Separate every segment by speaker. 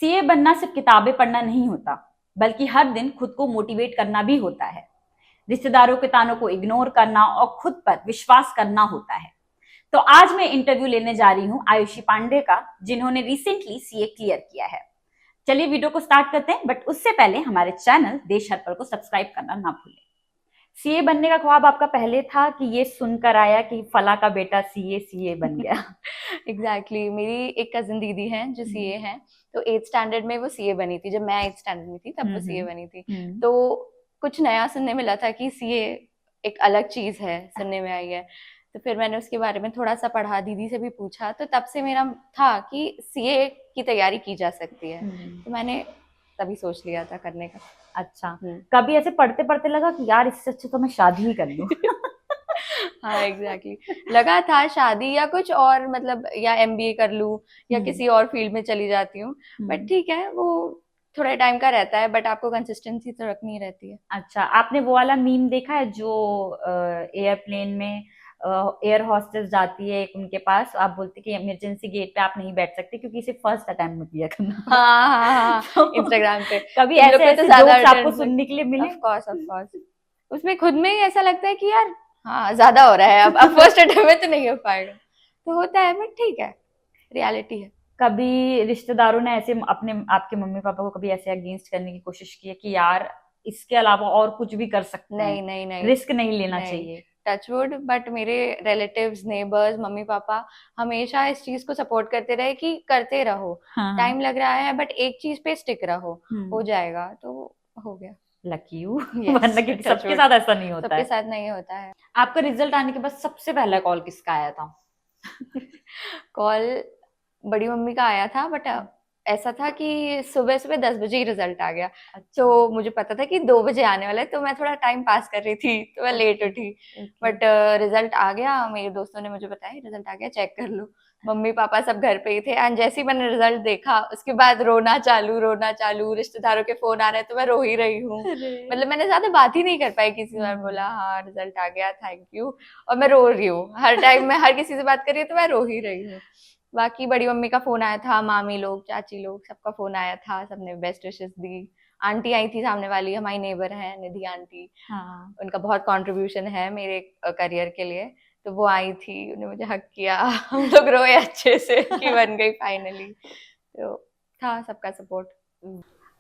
Speaker 1: CA बनना सिर्फ किताबें पढ़ना नहीं होता, बल्कि हर दिन खुद को मोटिवेट करना भी होता है। रिश्तेदारों के तानों को इग्नोर करना और खुद पर विश्वास करना होता है। तो आज मैं इंटरव्यू लेने जा रही हूँ आयुषी पांडे का, जिन्होंने रिसेंटली सीए क्लियर किया है। चलिए वीडियो को स्टार्ट करते हैं, बट उससे पहले हमारे चैनल देश हर पल को सब्सक्राइब करना ना भूलें। सीए बनने का ख्वाब आपका पहले था कि ये सुनकर आया कि फला का बेटा सीए बन गया?
Speaker 2: एग्जैक्टली मेरी एक कजिन दीदी हैं जो सीए हैं, तो 8th स्टैंडर्ड में वो सीए बनी थी। जब मैं 8th स्टैंडर्ड में थी तब वो सीए बनी थी। तो कुछ नया सुनने मिला था कि सीए एक अलग चीज है, सुनने में आई है। तो फिर मैंने उसके बारे में थोड़ा सा पढ़ा, दीदी से भी पूछा, तो तब से मेरा था कि सीए की तैयारी की जा सकती है। तो मैंने तभी सोच लिया था करने का।
Speaker 1: अच्छा, कभी ऐसे पढ़ते पढ़ते लगा कि यार इससे अच्छा तो मैं शादी ही कर लूं?
Speaker 2: हाँ एग्जैक्टली लगा था शादी या कुछ और, मतलब या एमबीए कर लूं या किसी और फील्ड में चली जाती हूँ। बट ठीक है, वो थोड़ा टाइम का रहता है, बट आपको कंसिस्टेंसी तो रखनी रहती है।
Speaker 1: अच्छा, आपने वो वाला मीम देखा है जो एयरप्लेन में एयर हॉस्टेस जाती है एक उनके पास, आप बोलते कि इमरजेंसी गेट पे आप नहीं बैठ सकते क्योंकि इसे फर्स्ट अटेम्प्ट में क्लियर करना पड़ा।
Speaker 2: हाँ हाँ हाँ, इंस्टाग्राम पे
Speaker 1: कभी
Speaker 2: तुम लोग
Speaker 1: ऐसे
Speaker 2: को तो
Speaker 1: ऐसे
Speaker 2: ज्यादा
Speaker 1: जोक्स आपको सुनने के लिए मिले?
Speaker 2: Of course of course. उसमें खुद में ही ऐसा लगता है कि यार हाँ ज्यादा हो रहा है, अब फर्स्ट अटेम्प्ट में तो नहीं हो पाएगा, तो होता है, बट ठीक है, रियलिटी है।
Speaker 1: कभी रिश्तेदारों ने ऐसे अपने आपके मम्मी पापा को कभी ऐसे अगेंस्ट करने की कोशिश की है कि यार इसके अलावा और कुछ भी कर सकते हैं,
Speaker 2: नहीं नहीं नहीं,
Speaker 1: रिस्क नहीं लेना चाहिए?
Speaker 2: टचवुड, बट मेरे रिलेटिव्स, नेबर्स, मम्मी पापा हमेशा इस चीज को सपोर्ट करते रहे कि करते रहो,
Speaker 1: हाँ
Speaker 2: टाइम लग रहा है बट एक चीज पे स्टिक रहो, हो जाएगा। तो हो गया।
Speaker 1: Lucky you.
Speaker 2: यस,
Speaker 1: वरना क्योंकि सबके
Speaker 2: टचवुड,
Speaker 1: साथ ऐसा नहीं होता
Speaker 2: सबके
Speaker 1: है।
Speaker 2: साथ नहीं होता है।
Speaker 1: आपका रिजल्ट आने के बाद सबसे पहला कॉल किसका आया था?
Speaker 2: कॉल बड़ी मम्मी का आया था, बट ऐसा था कि सुबह सुबह 10 बजे ही रिजल्ट आ गया। तो मुझे पता था कि 2 बजे आने वाला है, तो मैं थोड़ा टाइम पास कर रही थी, तो मैं लेट उठी। बट रिजल्ट आ गया, मेरे दोस्तों ने मुझे बताया रिजल्ट आ गया, चेक कर लो। मम्मी पापा सब घर पे ही थे, एंड जैसे ही मैंने रिजल्ट देखा उसके बाद रोना चालू, रिश्तेदारों के फोन आ रहे हैं तो मैं रो ही रही हूँ। मतलब मैंने ज्यादा बात ही नहीं कर पाई किसी से, बोला हाँ रिजल्ट आ गया, थैंक यू, और मैं रो रही हूँ। हर टाइम मैं हर किसी से बात कर रही हूँ तो मैं रो ही रही हूँ। बाकी बड़ी मम्मी का फोन आया था, मामी लोग, चाची लोग, सबका फोन आया था, सबने बेस्ट विशेस दी। आंटी आई थी सामने वाली, हमारी नेबर है निधि आंटी,
Speaker 1: हाँ।
Speaker 2: उनका बहुत कंट्रीब्यूशन है मेरे करियर के लिए। तो वो आई थी, उन्होंने मुझे हक किया, हम लोग रोए अच्छे से कि बन गई फाइनली। तो था सबका सपोर्ट।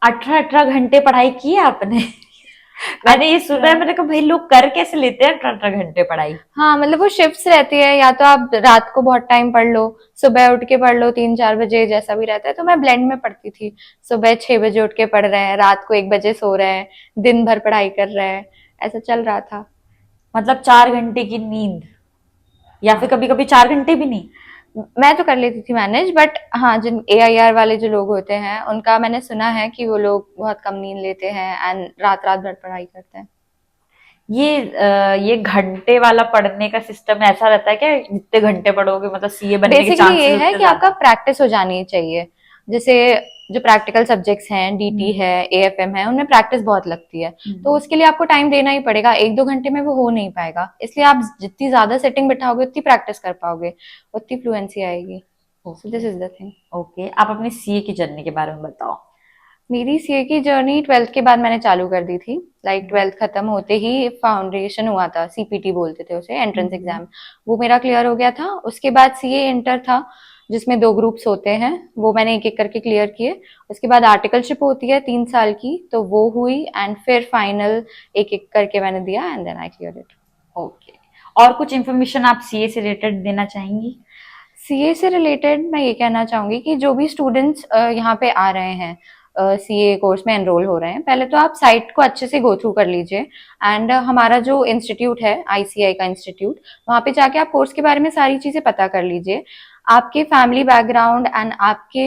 Speaker 1: 18-18 घंटे पढ़ाई की है आपने? मैंने ये सुना है, मैंने कहा भाई लोग कर कैसे लेते हैं 18-18 घंटे पढ़ाई?
Speaker 2: हाँ मतलब वो शिफ्ट्स रहती है, या तो आप रात को बहुत टाइम पढ़ लो, सुबह उठ के पढ़ लो 3-4 बजे, जैसा भी रहता है। तो मैं ब्लेंड में पढ़ती थी, सुबह 6 बजे उठ के पढ़ रहे हैं, रात को 1 बजे सो रहे हैं, दिन भर पढ़ाई कर रहे हैं, ऐसा चल रहा था।
Speaker 1: मतलब 4 घंटे की नींद, या फिर
Speaker 2: हाँ
Speaker 1: कभी कभी 4 घंटे भी नहीं?
Speaker 2: मैं तो कर लेती थी मैनेज, बट हाँ जिन एआईआर वाले जो लोग होते हैं उनका मैंने सुना है कि वो लोग बहुत कम नींद लेते हैं एंड रात रात भर पढ़ाई करते हैं।
Speaker 1: ये घंटे वाला पढ़ने का सिस्टम ऐसा रहता है क्या? जितने घंटे पढ़ोगे मतलब सीए बनने के
Speaker 2: बेसिकली ये
Speaker 1: चांसेस
Speaker 2: है
Speaker 1: उतने
Speaker 2: कि आपका
Speaker 1: ज्यादा?
Speaker 2: प्रैक्टिस हो जानी चाहिए। जैसे जो प्रैक्टिकल सब्जेक्ट्स हैं, डीटी है, एएफएम है, उनमें प्रैक्टिस बहुत लगती है। तो उसके लिए आपको टाइम देना ही पड़ेगा, 1-2 घंटे में वो हो नहीं पाएगा। इसलिए आप जितनी ज्यादा सेटिंग बिठाओगे उतनी प्रैक्टिस कर पाओगे, उतनी फ्लुएंसी आएगी। So this is the thing.
Speaker 1: Okay, आप अपनी सीए की जर्नी के बारे में बताओ।
Speaker 2: मेरी सीए की जर्नी 12th के बाद मैंने चालू कर दी थी। लाइक 12th खत्म होते ही फाउंडेशन हुआ था, सीपीटी बोलते थे उसे, एंट्रेंस एग्जाम, वो मेरा क्लियर हो गया था। उसके बाद सीए इंटर था, जिसमें 2 ग्रुप्स होते हैं, वो मैंने एक एक करके क्लियर किए। उसके बाद आर्टिकलशिप होती है 3 साल की, तो वो हुई, एंड फिर फाइनल एक एक करके मैंने दिया, and then I clear it.
Speaker 1: Okay, और कुछ इन्फॉर्मेशन आप सीए से रिलेटेड देना चाहेंगी?
Speaker 2: सीए से रिलेटेड मैं ये कहना चाहूंगी कि जो भी स्टूडेंट्स यहाँ पे आ रहे हैं, सीए कोर्स में एनरोल हो रहे हैं, पहले तो आप साइट को अच्छे से गो थ्रू कर लीजिए। एंड हमारा जो इंस्टीट्यूट है, आईसीआई का इंस्टीट्यूट, वहाँ पे जाके आप कोर्स के बारे में सारी चीजें पता कर लीजिए। आपके फैमिली बैकग्राउंड एंड आपके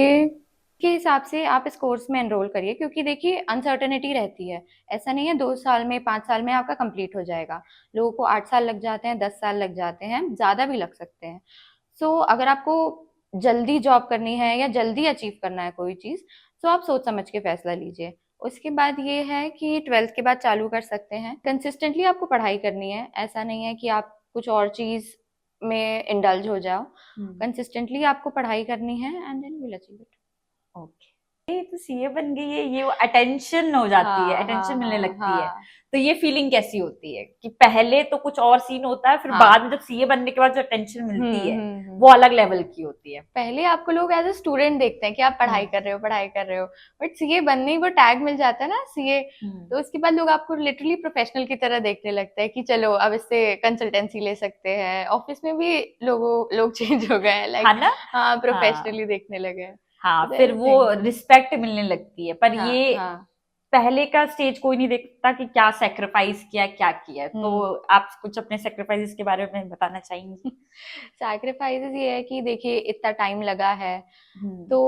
Speaker 2: के हिसाब से आप इस कोर्स में एनरोल करिए, क्योंकि देखिए अनसर्टेनिटी रहती है। ऐसा नहीं है 2 साल में, 5 साल में आपका कंप्लीट हो जाएगा। लोगों को 8 साल लग जाते हैं, 10 साल लग जाते हैं, ज्यादा भी लग सकते हैं। अगर आपको जल्दी जॉब करनी है या जल्दी अचीव करना है कोई चीज, तो आप सोच समझ के फैसला लीजिए। उसके बाद ये है कि 12th के बाद चालू कर सकते हैं। कंसिस्टेंटली आपको पढ़ाई करनी है, ऐसा नहीं है कि आप कुछ और चीज में इंडल्ज हो जाओ। कंसिस्टेंटली आपको पढ़ाई करनी है, and then will achieve it.
Speaker 1: Okay, तो सीए बन गई है, ये वो अटेंशन हो जाती है,
Speaker 2: हाँ
Speaker 1: अटेंशन मिलने
Speaker 2: हाँ
Speaker 1: लगती है।
Speaker 2: हाँ
Speaker 1: तो ये फीलिंग कैसी होती है कि पहले तो कुछ और सीन होता है, फिर
Speaker 2: हाँ।
Speaker 1: बाद में जब सीए बनने के बाद जो अटेंशन मिलती है
Speaker 2: हम्म।
Speaker 1: वो अलग लेवल की होती है।
Speaker 2: पहले आपको लोग एज अ स्टूडेंट देखते हैं कि आप पढ़ाई कर रहे हो पढ़ाई कर रहे हो, बट सीए बनने ही वो टैग मिल जाता है ना सीए,
Speaker 1: हम्म।
Speaker 2: तो उसके बाद लोग आपको लिटरली प्रोफेशनल की तरह देखने लगते हैं कि चलो अब इससे कंसल्टेंसी ले सकते हैं। ऑफिस में भी लोग चेंज हो गए हैं, लाइक
Speaker 1: है ना।
Speaker 2: हाँ
Speaker 1: हाँ
Speaker 2: प्रोफेशनली देखने लगे हैं।
Speaker 1: हाँ, फिर
Speaker 2: That's
Speaker 1: वो
Speaker 2: thing.
Speaker 1: रिस्पेक्ट मिलने लगती है। पर
Speaker 2: हाँ
Speaker 1: ये
Speaker 2: हाँ।
Speaker 1: पहले का स्टेज कोई नहीं देखता कि क्या सेक्रीफाइस किया, क्या किया। तो आप कुछ अपने सेक्रीफाइसेस के बारे में बताना चाहेंगी?
Speaker 2: सैक्रिफाइसेस ये है कि देखिए इतना टाइम लगा है,
Speaker 1: हम्म।
Speaker 2: तो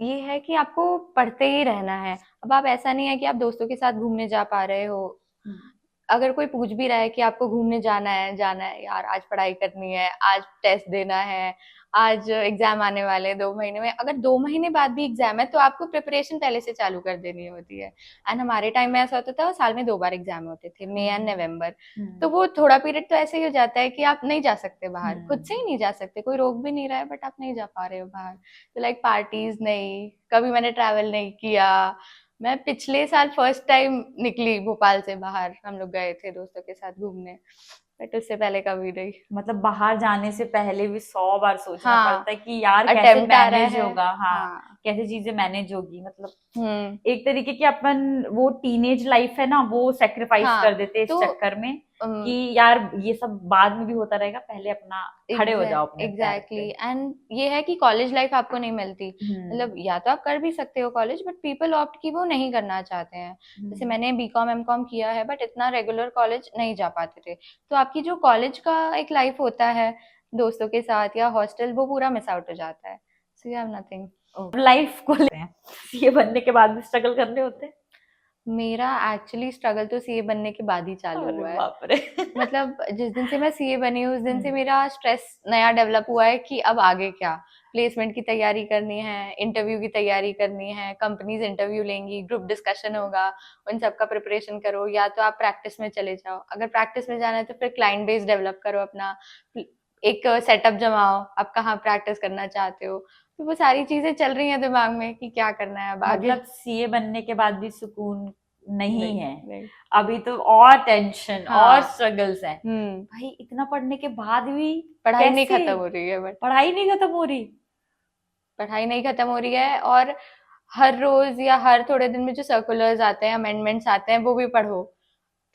Speaker 2: ये है कि आपको पढ़ते ही रहना है। अब आप ऐसा नहीं है कि आप दोस्तों के साथ घूमने जा पा रहे हो। अगर कोई पूछ भी रहा है कि आपको घूमने जाना है यार, आज पढ़ाई करनी है, आज टेस्ट देना है, आज एग्जाम आने वाले 2 महीने में, अगर 2 महीने बाद भी एग्जाम है तो आपको प्रिपरेशन पहले से चालू कर देनी होती है। एंड हमारे टाइम में ऐसा होता था, साल में 2 बार एग्जाम होते थे, मई एंड नवंबर। तो वो थोड़ा पीरियड तो ऐसे ही हो जाता है कि आप नहीं जा सकते बाहर, खुद से ही नहीं जा सकते, कोई रोक भी नहीं रहा है, बट आप नहीं जा पा रहे हो बाहर। तो लाइक पार्टीज नहीं, कभी मैंने ट्रैवल नहीं किया। मैं पिछले साल फर्स्ट टाइम निकली भोपाल से बाहर, हम लोग गए थे दोस्तों के साथ घूमने, बट उससे पहले कभी नहीं।
Speaker 1: मतलब बाहर जाने से पहले भी 100 बार सोचना
Speaker 2: हाँ
Speaker 1: पड़ता है कि यार कैसे
Speaker 2: अटेम्प्ट आ रहा
Speaker 1: मैनेज
Speaker 2: है।
Speaker 1: होगा। हाँ,
Speaker 2: हाँ।
Speaker 1: कैसे चीजें मैनेज होगी। मतलब
Speaker 2: हम्म।
Speaker 1: एक तरीके की अपन वो टीनेज लाइफ है ना, वो सेक्रीफाइस
Speaker 2: हाँ
Speaker 1: कर देते हैं इस
Speaker 2: तो
Speaker 1: चक्कर में कि यार ये सब बाद में भी होता रहेगा, पहले अपना खड़े हो जाओ अपने पैर
Speaker 2: एग्जैक्टली।
Speaker 1: पे।
Speaker 2: एंड ये है कि कॉलेज लाइफ आपको नहीं मिलती,
Speaker 1: हम्म।
Speaker 2: मतलब या तो आप कर भी सकते हो कॉलेज, बट पीपल ऑप्ट की वो नहीं करना चाहते हैं। जैसे मैंने बीकॉम एमकॉम किया है, बट इतना रेगुलर कॉलेज नहीं जा पाते थे, तो आपकी जो कॉलेज का एक लाइफ होता है दोस्तों के साथ या हॉस्टल, वो पूरा मिस आउट हो जाता है। So you have nothing.
Speaker 1: Life को लेते हैं, ये बनने के बाद भी स्ट्रगल करने होते हैं।
Speaker 2: मेरा एक्चुअली स्ट्रगल तो सीए बनने के बाद ही चालू
Speaker 1: अरे
Speaker 2: हुआ है।
Speaker 1: बाप रे।
Speaker 2: मतलब जिस दिन से मैं सीए बनी हूँ उस दिन से
Speaker 1: हम्म।
Speaker 2: मेरा स्ट्रेस नया डेवलप हुआ है कि अब आगे क्या, प्लेसमेंट की तैयारी करनी है, इंटरव्यू की तैयारी करनी है, कंपनीज इंटरव्यू लेंगी, ग्रुप डिस्कशन होगा, उन सब का प्रिपरेशन करो, या तो आप प्रैक्टिस में चले जाओ, अगर प्रैक्टिस में जाना है तो फिर क्लाइंट बेस डेवलप करो अपना, एक सेटअप जमाओ आप कहाँ प्रैक्टिस करना चाहते हो। तो वो सारी चीजें चल रही हैं दिमाग में कि क्या करना है अब आगे।
Speaker 1: मतलब सीए बनने के बाद भी सुकून नहीं है।
Speaker 2: नहीं।
Speaker 1: अभी तो और टेंशन और
Speaker 2: हाँ।
Speaker 1: स्ट्रगल्स हैं। भाई इतना पढ़ने के बाद भी
Speaker 2: पढ़ाई नहीं
Speaker 1: कैसे?
Speaker 2: खत्म हो रही है, बट
Speaker 1: पढ़ाई नहीं खत्म हो रही।
Speaker 2: पढ़ाई नहीं खत्म हो रही है, और हर रोज या हर थोड़े दिन में जो सर्कुलर्स आते हैं, अमेंडमेंट्स आते हैं, वो भी पढ़ो।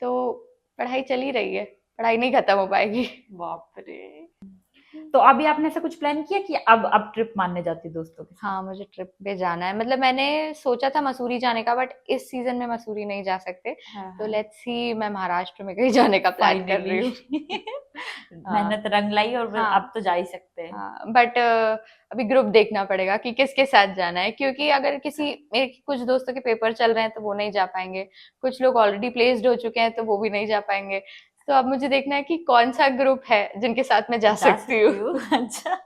Speaker 2: तो पढ़ाई चल ही रही है, पढ़ाई नहीं खत्म हो पाएगी।
Speaker 1: बाप रे। तो अभी आपने ऐसा कुछ प्लान किया कि अब ट्रिप मारने जाती दोस्तों के साथ?
Speaker 2: हाँ मुझे ट्रिप पे जाना है, मतलब मैंने सोचा था मसूरी जाने का, बट इस सीजन में मसूरी नहीं जा सकते। तो लेट्स सी, मैं महाराष्ट्र में कहीं जाने का प्लान कर रही हूँ। हाँ
Speaker 1: मेहनत रंग लाई और
Speaker 2: हाँ
Speaker 1: अब तो जा ही सकते हैं।
Speaker 2: हाँ, बट अभी ग्रुप देखना पड़ेगा कि किसके साथ जाना है, क्योंकि अगर मेरे कुछ दोस्तों के पेपर चल रहे हैं तो वो नहीं जा पाएंगे, कुछ लोग ऑलरेडी प्लेस्ड हो चुके हैं तो वो भी नहीं जा पाएंगे। तो अब मुझे देखना है कि कौन सा ग्रुप है जिनके साथ मैं जा सकती हूँ।
Speaker 1: अच्छा,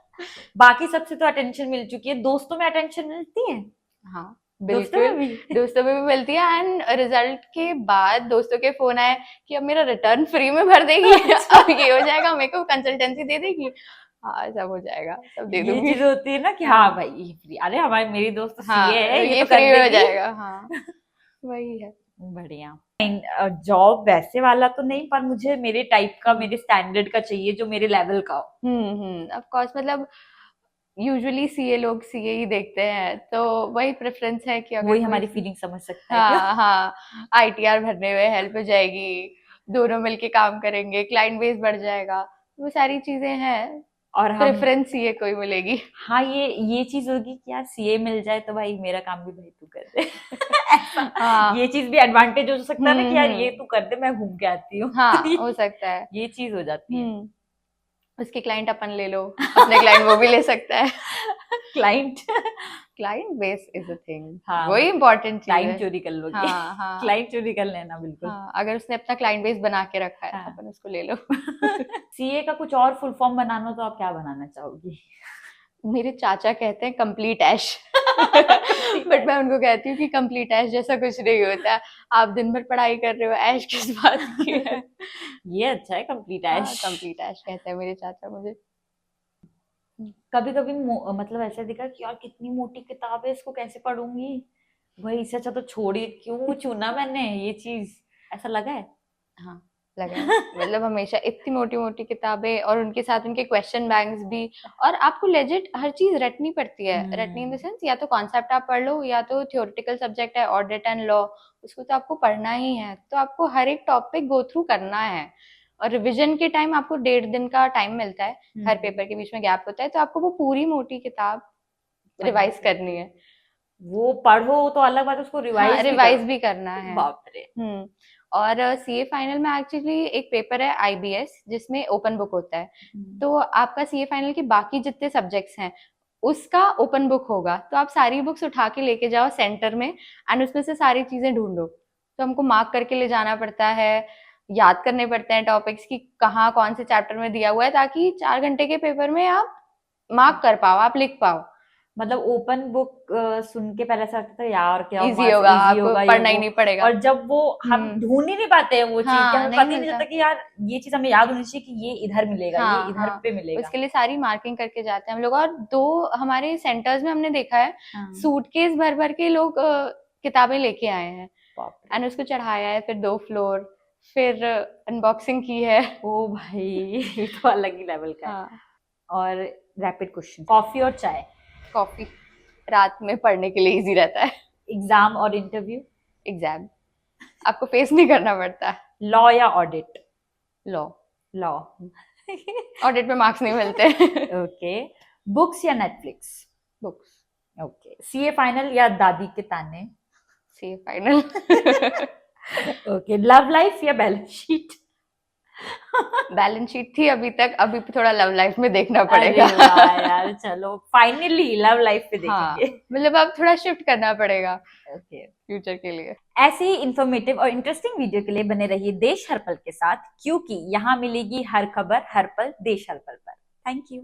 Speaker 1: बाकी सबसे तो अटेंशन मिल चुकी है, दोस्तों में अटेंशन मिलती है?
Speaker 2: हाँ
Speaker 1: दोस्तों में
Speaker 2: बिल्कुल,
Speaker 1: भी?
Speaker 2: दोस्तों में भी मिलती है। एंड रिजल्ट के बाद दोस्तों के फोन आए कि अब मेरा रिटर्न फ्री में भर देगी, अब ये हो जाएगा, मेरे को कंसल्टेंसी दे देगी। हाँ सब हो जाएगा, सब दे
Speaker 1: ये
Speaker 2: दूंगी।
Speaker 1: चीज होती है ना कि हाँ भाई ये फ्री, अरे हमारी मेरी दोस्त
Speaker 2: हाँ
Speaker 1: सीए है, ये
Speaker 2: ये
Speaker 1: तो कर
Speaker 2: फ्री में हो
Speaker 1: देगी।
Speaker 2: जाएगा। हाँ वही है।
Speaker 1: बढ़िया। जॉब वैसे वाला तो नहीं, पर मुझे मेरे टाइप का, मेरे स्टैंडर्ड का चाहिए, जो मेरे लेवल का हो।
Speaker 2: ऑफ कोर्स, मतलब यूजुअली सीए लोग सीए ही देखते हैं, तो वही प्रेफरेंस है कि अगर
Speaker 1: वही
Speaker 2: कोई
Speaker 1: हमारी फीलिंग समझ सकता है क्या?
Speaker 2: हाँ हाँ, आईटीआर भरने में हेल्प हो जाएगी, दोनों मिलके काम करेंगे, क्लाइंट बेस बढ़ जाएगा, वो सारी चीजें हैं।
Speaker 1: और हम,
Speaker 2: प्रेफरेंस सीए को ही मिलेगी।
Speaker 1: हाँ ये चीज होगी कि यार सीए मिल जाए तो भाई मेरा काम भी भाई तू कर दे। ऐसा,
Speaker 2: हाँ
Speaker 1: ये चीज भी एडवांटेज हो सकता है ना कि यार ये
Speaker 2: हम्म।
Speaker 1: तू कर दे, मैं घूम के आती हूँ। तो
Speaker 2: हाँ हो सकता है।
Speaker 1: ये चीज हो जाती है।
Speaker 2: उसके क्लाइंट अपन ले लो, अपने क्लाइंट वो भी ले सकता है।
Speaker 1: Client.
Speaker 2: Client base is a thing,
Speaker 1: हाँ
Speaker 2: वही इंपॉर्टेंट चीज
Speaker 1: क्लाइंट
Speaker 2: है।
Speaker 1: चोरी कर लोगे।
Speaker 2: हाँ हाँ
Speaker 1: क्लाइंट चोरी कर लेना बिल्कुल।
Speaker 2: हाँ, अगर उसने अपना क्लाइंट बेस बना के रखा है तो
Speaker 1: हाँ।
Speaker 2: अपन उसको ले लो।
Speaker 1: सीए का कुछ और फुल फॉर्म बनाना तो आप क्या बनाना चाहोगी?
Speaker 2: मेरे चाचा कहते हैं कंप्लीट ऐश। बट मैं उनको कहती हूँ कि कंप्लीट ऐश जैसा कुछ नहीं होता, आप दिन भर पढ़ाई कर रहे हो, ऐश किस बात की है।
Speaker 1: ये अच्छा है, कंप्लीट
Speaker 2: हाँ
Speaker 1: ऐश।
Speaker 2: कंप्लीट ऐश कहते हैं मेरे चाचा मुझे।
Speaker 1: कभी कभी मतलब ऐसा दिखा कि यार कितनी मोटी किताब है, इसको कैसे पढ़ूंगी, वही, इससे अच्छा तो छोड़िए, क्यों चुना मैंने ये चीज, ऐसा लगा है?
Speaker 2: हाँ लगा है। मतलब हमेशा इतनी मोटी मोटी किताबें और उनके साथ उनके क्वेश्चन बैंक्स भी, और आपको लेजिट हर चीज रटनी पड़ती है। रटनी इन द सेंस, या तो कॉन्सेप्ट आप पढ़ लो, या तो थियोरेटिकल सब्जेक्ट है ऑडिट एंड लॉ, उसको तो आपको पढ़ना ही है, तो आपको हर एक टॉपिक गो थ्रू करना है। और रिविजन के टाइम आपको 1.5 दिन का टाइम मिलता है, हर पेपर के बीच में गैप होता है, तो आपको वो पूरी मोटी किताब रिवाइज करनी है।
Speaker 1: वो पढ़ो तो अलग बात, उसको
Speaker 2: हाँ
Speaker 1: रिवाइज
Speaker 2: रिवाइज भी करना है।
Speaker 1: बाप रे।
Speaker 2: और सीए फाइनल में एक्चुअली एक पेपर है आईबीएस, जिसमें ओपन बुक होता है। तो आपका सीए फाइनल के बाकी जितने सब्जेक्ट्स हैं उसका ओपन बुक होगा, तो आप सारी बुक्स उठा के लेके जाओ सेंटर में, एंड उसमें से सारी चीजें ढूंढो। तो हमको मार्क करके ले जाना पड़ता है, याद करने पड़ते हैं टॉपिक्स की कहाँ कौन से चैप्टर में दिया हुआ है, ताकि 4 घंटे के पेपर में आप मार्क कर पाओ, आप लिख पाओ।
Speaker 1: मतलब ओपन बुक सुन के पहले ऐसा लगता था यार क्या
Speaker 2: इजी होगा, आपको
Speaker 1: ये
Speaker 2: पढ़ना ही
Speaker 1: वो।
Speaker 2: नहीं पड़ेगा।
Speaker 1: और जब वो हम ढूंढ ही नहीं पाते हैं वो चीज,
Speaker 2: हाँ,
Speaker 1: क्या हमें
Speaker 2: नहीं
Speaker 1: पता ही नहीं
Speaker 2: मिलता।
Speaker 1: चलता कि यार ये चीज हमें याद होनी चाहिए कि ये इधर मिलेगा, ये
Speaker 2: हाँ
Speaker 1: इधर
Speaker 2: हाँ,
Speaker 1: पे मिलेगा।
Speaker 2: उसके लिए सारी मार्किंग करके जाते हैं हम लोग। और 2 हमारे सेंटर्स में हमने देखा है, सूटकेस भर भर के लोग किताबें लेके आए हैं,
Speaker 1: बाप रे।
Speaker 2: एंड उसको चढ़ाया है, फिर 2 फ्लोर, फिर अनबॉक्सिंग की है।
Speaker 1: ओ भाई ये तो अलग ही लेवल का है।
Speaker 2: हाँ,
Speaker 1: और रैपिड क्वेश्चन, कॉफी और चाय?
Speaker 2: कॉफी, रात में पढ़ने के लिए इजी रहता है।
Speaker 1: एग्जाम और इंटरव्यू?
Speaker 2: एग्जाम, आपको फेस नहीं करना पड़ता।
Speaker 1: लॉ या ऑडिट?
Speaker 2: Law,
Speaker 1: law.
Speaker 2: ऑडिट में मार्क्स नहीं मिलते।
Speaker 1: ओके, बुक्स या Netflix?
Speaker 2: Books.
Speaker 1: Okay, CA final या दादी के ताने?
Speaker 2: CA final.
Speaker 1: Okay, love life या बैलेंस शीट?
Speaker 2: बैलेंस शीट थी अभी तक, अभी थोड़ा लव लाइफ में देखना
Speaker 1: अरे
Speaker 2: पड़ेगा।
Speaker 1: वाह यार, चलो फाइनली लव लाइफ पे
Speaker 2: हाँ,
Speaker 1: देखेंगे।
Speaker 2: मतलब अब थोड़ा शिफ्ट करना पड़ेगा
Speaker 1: ओके,
Speaker 2: फ्यूचर के लिए।
Speaker 1: ऐसे ही इंफॉर्मेटिव और इंटरेस्टिंग वीडियो के लिए बने रहिए देश हर पल के साथ, क्योंकि यहाँ मिलेगी हर खबर हर पल देश हर पल पर। Thank you.